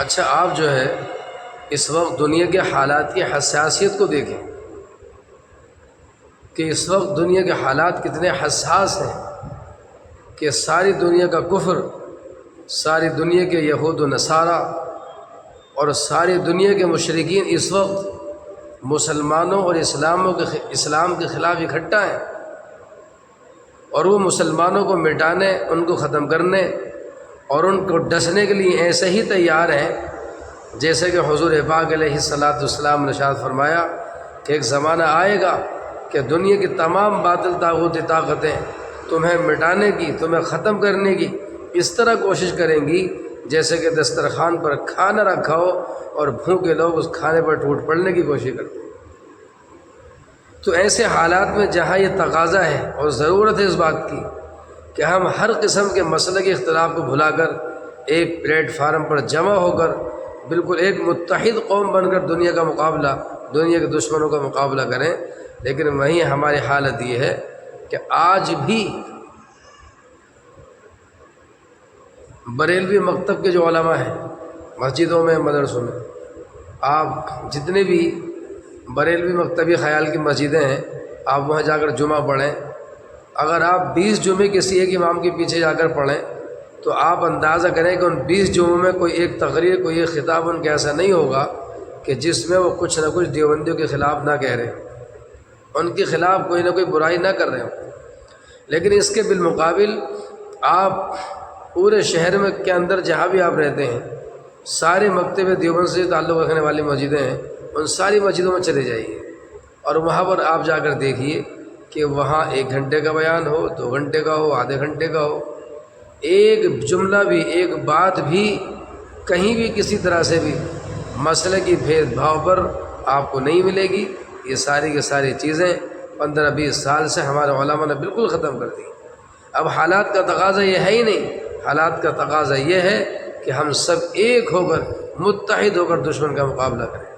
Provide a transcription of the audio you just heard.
اچھا آپ جو ہے اس وقت دنیا کے حالات کی حساسیت کو دیکھیں کہ اس وقت دنیا کے حالات کتنے حساس ہیں کہ ساری دنیا کا کفر، ساری دنیا کے یہود و نصارہ اور ساری دنیا کے مشرکین اس وقت مسلمانوں اور اسلام کے خلاف اکٹھا ہیں، اور وہ مسلمانوں کو مٹانے، ان کو ختم کرنے اور ان کو ڈسنے کے لیے ایسے ہی تیار ہیں جیسے کہ حضور پاک علیہ الصلاۃ والسلام نے ارشاد فرمایا کہ ایک زمانہ آئے گا کہ دنیا کی تمام باطل طاغوتی طاقتیں تمہیں مٹانے کی، تمہیں ختم کرنے کی اس طرح کوشش کریں گی جیسے کہ دسترخوان پر کھانا رکھا ہو اور بھوکے لوگ اس کھانے پر ٹوٹ پڑنے کی کوشش کرتے ہیں۔ تو ایسے حالات میں جہاں یہ تقاضا ہے اور ضرورت ہے اس بات کی کہ ہم ہر قسم کے مسئلے کے اختلاف کو بھلا کر ایک پلیٹ فارم پر جمع ہو کر بالکل ایک متحد قوم بن کر دنیا کا مقابلہ، دنیا کے دشمنوں کا مقابلہ کریں، لیکن وہیں ہماری حالت یہ ہے کہ آج بھی بریلوی مکتب کے جو علماء ہیں مسجدوں میں، مدرسوں میں، آپ جتنے بھی بریلوی مکتبی خیال کی مسجدیں ہیں آپ وہاں جا کر جمعہ پڑھیں، اگر آپ 20 جمعے کسی ایک امام کے پیچھے جا کر پڑھیں تو آپ اندازہ کریں کہ ان 20 جمعوں میں کوئی ایک تقریر، کوئی ایک خطاب ان کا ایسا نہیں ہوگا کہ جس میں وہ کچھ نہ کچھ دیوبندیوں کے خلاف نہ کہہ رہے ہوں، ان کے خلاف کوئی نہ کوئی برائی نہ کر رہے ہوں۔ لیکن اس کے بالمقابل آپ پورے شہر میں کے اندر جہاں بھی آپ رہتے ہیں، سارے مکتب دیوبند سے تعلق رکھنے والی مسجدیں ہیں، ان ساری مسجدوں میں چلے جائیے اور وہاں پر آپ جا کر دیکھیے کہ وہاں 1 گھنٹے کا بیان ہو، 2 گھنٹے کا ہو، آدھے گھنٹے کا ہو، ایک جملہ بھی، ایک بات بھی کہیں بھی کسی طرح سے بھی مسئلے کی بھید بھاؤ پر آپ کو نہیں ملے گی۔ یہ ساری کی ساری چیزیں 15-20 سال سے ہمارے علماء نے بالکل ختم کر دی۔ اب حالات کا تقاضا یہ ہے ہی نہیں، حالات کا تقاضا یہ ہے کہ ہم سب ایک ہو کر، متحد ہو کر دشمن کا مقابلہ کریں۔